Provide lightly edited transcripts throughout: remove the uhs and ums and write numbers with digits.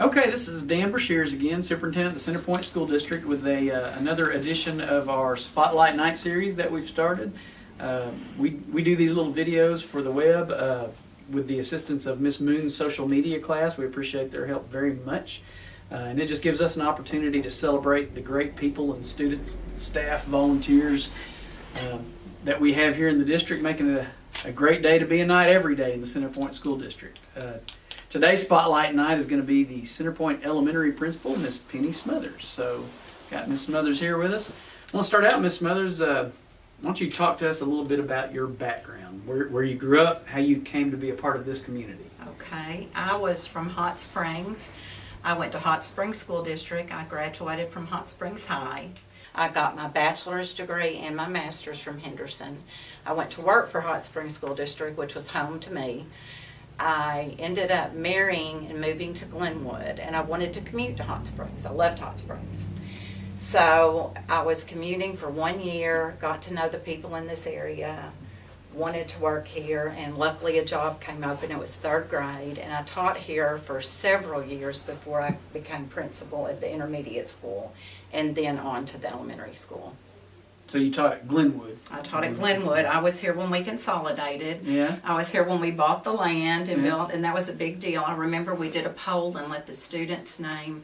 Okay, this is Dan Brashears again, Superintendent of the Centerpoint School District, with another edition of our Spotlight Night series that we've started. We do these little videos for the web with the assistance of Miss Moon's social media class. We appreciate their help very much. And it just gives us an opportunity to celebrate the great people and students, staff, volunteers that we have here in the district, making it a great day to be a night every day in the Centerpoint School District. Today's Spotlight Night is going to be the Centerpoint Elementary Principal, Miss Penny Smothers. So, got Miss Smothers here with us. I want to start out, Miss Smothers, why don't you talk to us a little bit about your background, where you grew up, how you came to be a part of this community. Okay, I was from Hot Springs. I went to Hot Springs School District. I graduated from Hot Springs High. I got my bachelor's degree and my master's from Henderson. I went to work for Hot Springs School District, which was home to me. I ended up marrying and moving to Glenwood, and I wanted to commute to Hot Springs. I loved Hot Springs. So I was commuting for 1 year, got to know the people in this area, wanted to work here, and luckily a job came open. It was third grade, and I taught here for several years before I became principal at the intermediate school, and then on to the elementary school. So you taught at Glenwood. I taught at Glenwood. I was here when we consolidated. Yeah. I was here when we bought the land and built, and that was a big deal. I remember we did a poll and let the students name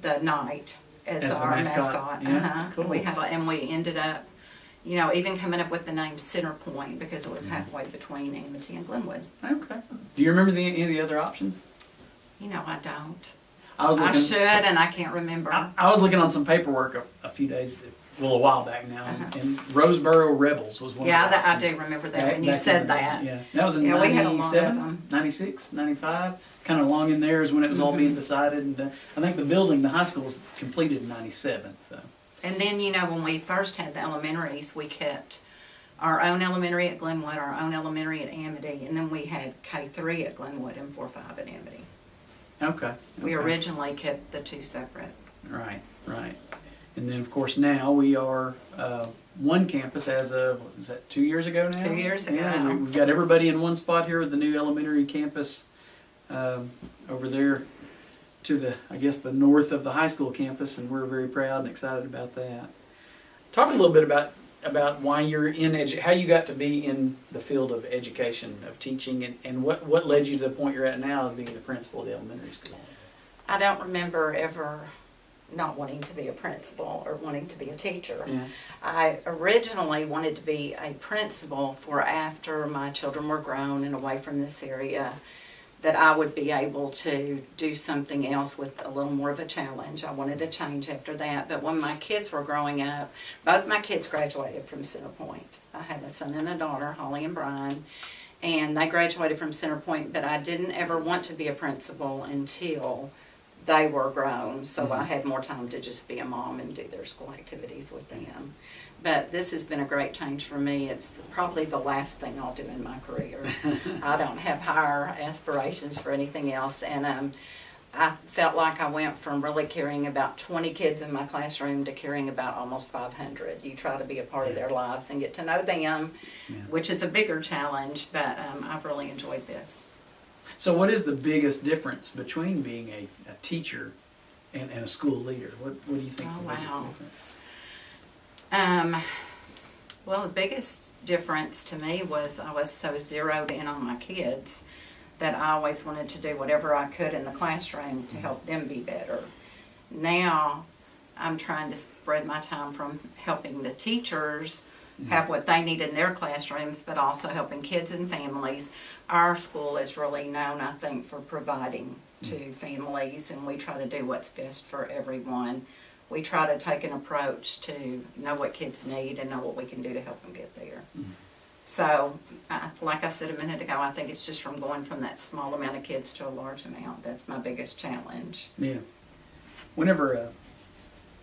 the night as our mascot. Yeah. Cool. We ended up, even coming up with the name Centerpoint because it was halfway between Amity and Glenwood. Okay. Do you remember any of the other options? I don't. I should, and I can't remember. I was looking on some paperwork a few days, a while back now, and Roseboro Rebels was one of the options. I do remember that, and you said that. Yeah, that was in we had a lot of 97, them. 96, 95, kind of along in there is when it was all being decided, and I think the high school was completed in 97, so. And then, when we first had the elementaries, we kept our own elementary at Glenwood, our own elementary at Amity, and then we had K3 at Glenwood and 4-5 at Amity. Okay. We originally kept the two separate. Right. And then, of course, now we are one campus as of, is that 2 years ago now? 2 years ago. Yeah, we've got everybody in one spot here with the new elementary campus over there to the north of the high school campus, and we're very proud and excited about that. Talk a little bit about why you're how you got to be in the field of education, of teaching, and what led you to the point you're at now of being the principal of the elementary school. I don't remember ever not wanting to be a principal or wanting to be a teacher. Yeah. I originally wanted to be a principal for after my children were grown and away from this area, that I would be able to do something else with a little more of a challenge. I wanted a change after that, but when my kids were growing up, both my kids graduated from Centerpoint. I have a son and a daughter, Holly and Brian, and they graduated from Centerpoint, but I didn't ever want to be a principal until they were grown, so I had more time to just be a mom and do their school activities with them. But this has been a great change for me. It's probably the last thing I'll do in my career. I don't have higher aspirations for anything else, and I felt like I went from really carrying about 20 kids in my classroom to carrying about almost 500. You try to be a part of their lives and get to know them, which is a bigger challenge, but I've really enjoyed this. So what is the biggest difference between being a teacher and a school leader? What do you think is the biggest difference? Well, the biggest difference to me was I was so zeroed in on my kids that I always wanted to do whatever I could in the classroom to help them be better. Now I'm trying to spread my time from helping the teachers have what they need in their classrooms, but also helping kids and families. Our school is really known, I think, for providing to families, and we try to do what's best for everyone. We try to take an approach to know what kids need and know what we can do to help them get there. So, like I said a minute ago, I think it's just from going from that small amount of kids to a large amount. That's my biggest challenge. Yeah. Whenever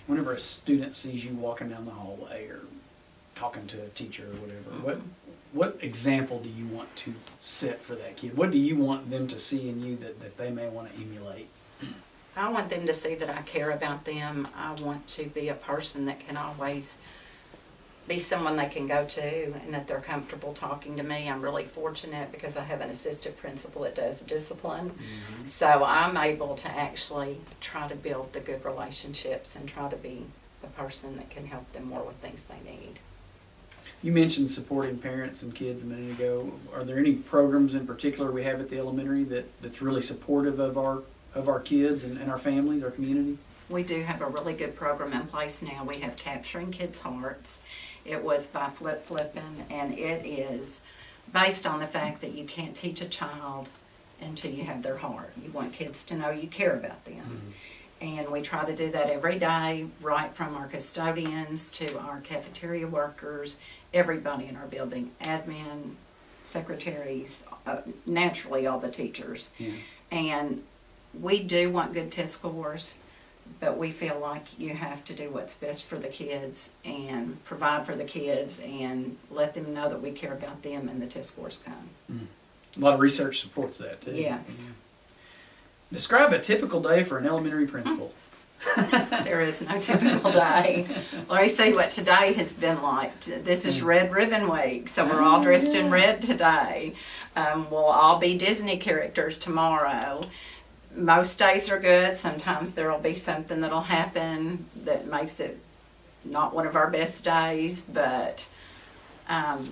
a student sees you walking down the hallway or talking to a teacher or whatever, what example do you want to set for that kid? What do you want them to see in you that they may want to emulate? I want them to see that I care about them. I want to be a person that can always be someone they can go to and that they're comfortable talking to me. I'm really fortunate because I have an assistant principal that does discipline. Mm-hmm. So I'm able to actually try to build the good relationships and try to be the person that can help them more with things they need. You mentioned supporting parents and kids a minute ago. Are there any programs in particular we have at the elementary that's really supportive of our kids and our families, our community? We do have a really good program in place now. We have Capturing Kids' Hearts. It was by Flip Flippin', and it is based on the fact that you can't teach a child until you have their heart. You want kids to know you care about them. Mm-hmm. And we try to do that every day, right from our custodians to our cafeteria workers, everybody in our building, admin, secretaries, naturally all the teachers. Yeah. And we do want good test scores, but we feel like you have to do what's best for the kids and provide for the kids and let them know that we care about them and the test scores come. A lot of research supports that too. Yes. Yeah. Describe a typical day for an elementary principal. There is no typical day. Let me see what today has been like. This is Red Ribbon Week, so we're all dressed in red today. We'll all be Disney characters tomorrow. Most days are good. Sometimes there will be something that'll happen that makes it not one of our best days, but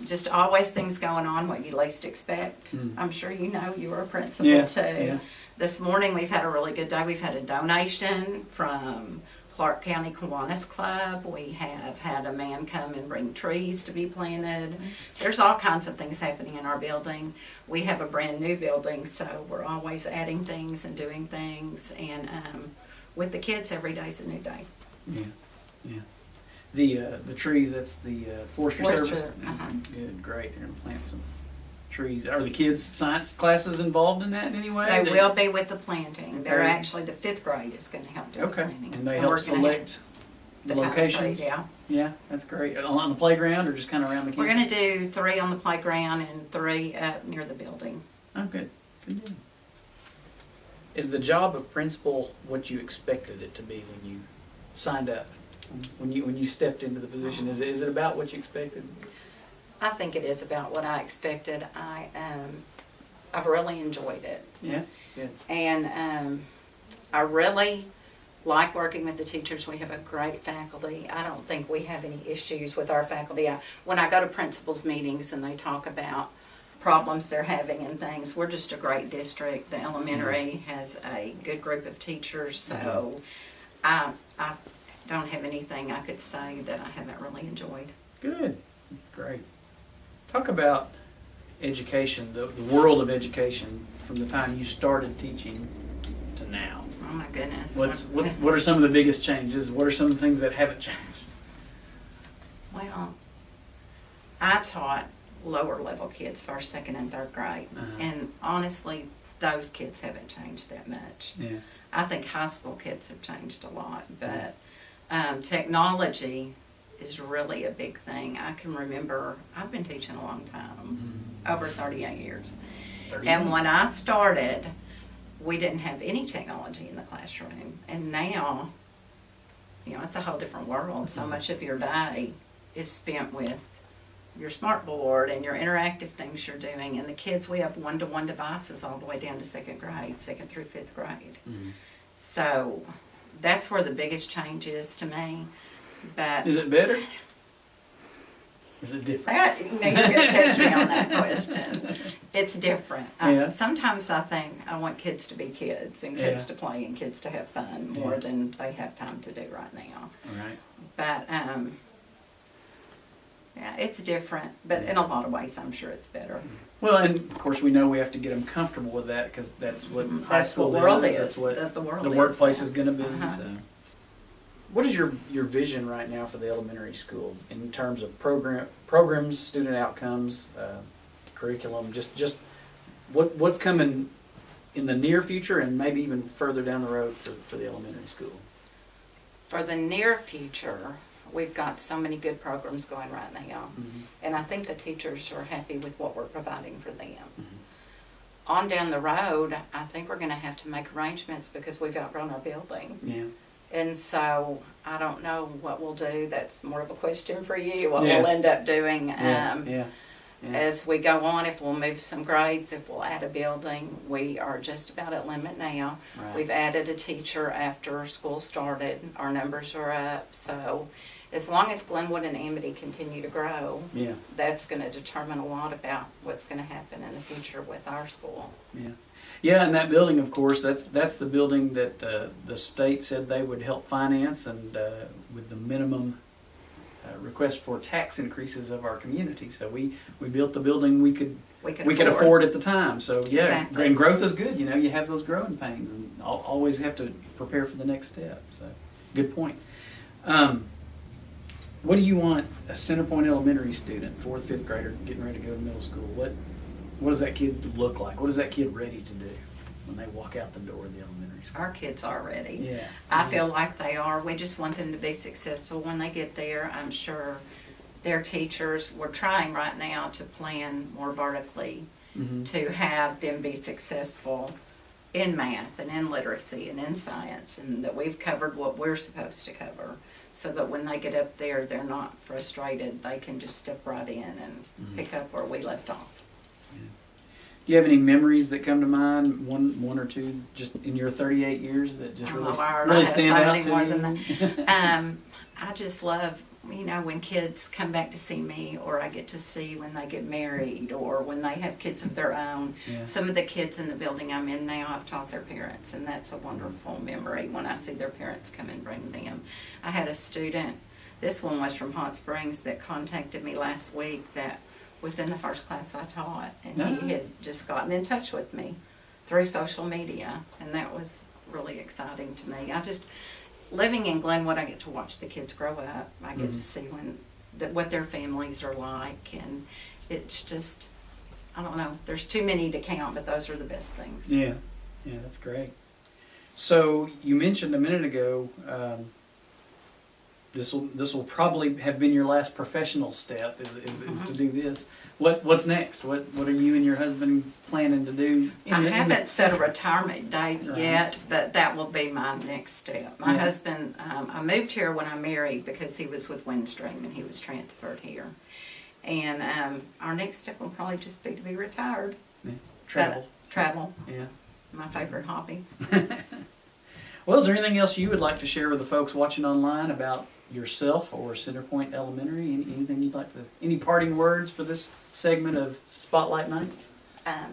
just always things going on what you least expect. I'm sure you know, you were a principal too. Yeah. This morning we've had a really good day. We've had a donation from Clark County Kiwanis Club. We have had a man come and bring trees to be planted. There's all kinds of things happening in our building. We have a brand new building, so we're always adding things and doing things. And with the kids, every day's a new day. Yeah, yeah. The trees, that's the Forestry Service? Uh-huh. Good, great. They're going to plant some trees. Are the kids' science classes involved in that in any way? They will be with the planting. They're Okay. actually, the 5th grade is going to help do the Okay, planting. and they we're help gonna select have the kind of tree, locations? Yeah. Yeah, that's great. On the playground or just kind of around the campus? We're going to do 3 on the playground and 3 up near the building. Oh, good. Good deal. Is the job of principal what you expected it to be when you signed up? When you stepped into the position, is it about what you expected? I think it is about what I expected. I've really enjoyed it. Yeah, good. And I really like working with the teachers. We have a great faculty. I don't think we have any issues with our faculty. When I go to principals meetings and they talk about problems they're having and things, we're just a great district. The elementary has a good group of teachers, so I don't have anything I could say that I haven't really enjoyed. Good. Great. Talk about education, the world of education from the time you started teaching to now. Oh my goodness. What are some of the biggest changes? What are some of the things that haven't changed? Well, I taught lower level kids, 1st, 2nd, and 3rd grade. Uh-huh. And honestly, those kids haven't changed that much. Yeah. I think high school kids have changed a lot, but technology is really a big thing. I can remember, I've been teaching a long time, over 38 years. And when I started, we didn't have any technology in the classroom. And now, it's a whole different world. So much of your day is spent with your smart board and your interactive things you're doing. And the kids, we have one-to-one devices all the way down to 2nd grade, 2nd through 5th grade. So that's where the biggest change is to me. But Is it better? Or is it different? you're going to catch me on that question. It's different. Yeah. Sometimes I think I want kids to be kids and kids Yeah. to play and kids to have fun more than they have time to do right now. All right. But yeah, it's different. But in a lot of ways, I'm sure it's better. Well, and of course we know we have to get them comfortable with that because that's what high That's school what world is. That's what the world the is workplace now. is going to be. Uh-huh. So. What is your vision right now for the elementary school in terms of programs, student outcomes, curriculum? Just what's coming in the near future and maybe even further down the road for the elementary school? For the near future, we've got so many good programs going right now. And I think the teachers are happy with what we're providing for them. On down the road, I think we're going to have to make arrangements because we've outgrown our building. Yeah. And so I don't know what we'll do. That's more of a question for you, what Yeah. we'll end up doing. Yeah. As we go on, if we'll move some grades, if we'll add a building, we are just about at limit now. Right. We've added a teacher after school started. Our numbers are up. So as long as Glenwood and Amity continue to grow, Yeah. that's going to determine a lot about what's going to happen in the future with our school. Yeah. Yeah, and that building, of course, that's the building that the state said they would help finance, and with the minimum request for tax increases of our community. So we built the building we could afford at the time. So yeah, Exactly. and growth is good. You know, you have those growing pains, and always have to prepare for the next step. So good point. What do you want a Centerpoint Elementary student, 4th, 5th grader, getting ready to go to middle school? What does that kid look like? What is that kid ready to do when they walk out the door of the elementary school? Our kids are ready. Yeah. I feel like they are. We just want them to be successful when they get there. I'm sure their teachers, we're trying right now to plan more vertically Mm-hmm. to have them be successful in math and in literacy and in science, and that we've covered what we're supposed to cover, so that when they get up there, they're not frustrated. They can just step right in and pick up where we left off. Do you have any memories that come to mind, one or two, just in your 38 years that just Oh, really, Lord, really I have stand so out many to more you? than that. I just love, when kids come back to see me, or I get to see when they get married, or when they have kids of their own. Yeah. Some of the kids in the building I'm in now, I've taught their parents, and that's a wonderful memory when I see their parents come and bring them. I had a student, this one was from Hot Springs, that contacted me last week that was in the first class I taught, and he had just gotten in touch with me through social media, and that was really exciting to me. Living in Glenwood, I get to watch the kids grow up. I get to see what their families are like, and it's just, I don't know, there's too many to count, but those are the best things. Yeah, that's great. So you mentioned a minute ago, this will probably have been your last professional step is to do this. What's next? What are you and your husband planning to do? I haven't set a retirement date Right. yet, but that will be my next step. My Yeah. husband, I moved here when I married because he was with Windstream and he was transferred here. And our next step will probably just be to be retired. Yeah. Travel. Travel, Yeah. my favorite hobby. Well, is there anything else you would like to share with the folks watching online about yourself or Centerpoint Elementary? Anything you'd like to? Any parting words for this segment of Spotlight Nights?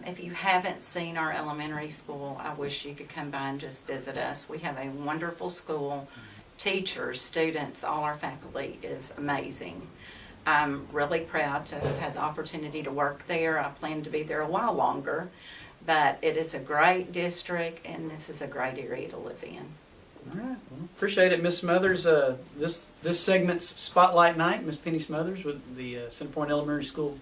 If you haven't seen our elementary school, I wish you could come by and just visit us. We have a wonderful school. Teachers, students, all our faculty is amazing. I'm really proud to have had the opportunity to work there. I plan to be there a while longer, but it is a great district, and this is a great area to live in. All right. Well, appreciate it, Miss Smothers. This segment's Spotlight Night. Miss Penny Smothers with the Centerpoint Elementary School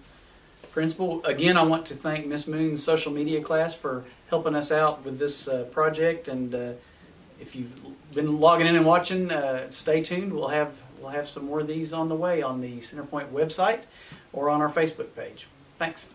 principal. Again, I want to thank Miss Moon's social media class for helping us out with this project. And if you've been logging in and watching, stay tuned. We'll have some more of these on the way on the Centerpoint website or on our Facebook page. Thanks.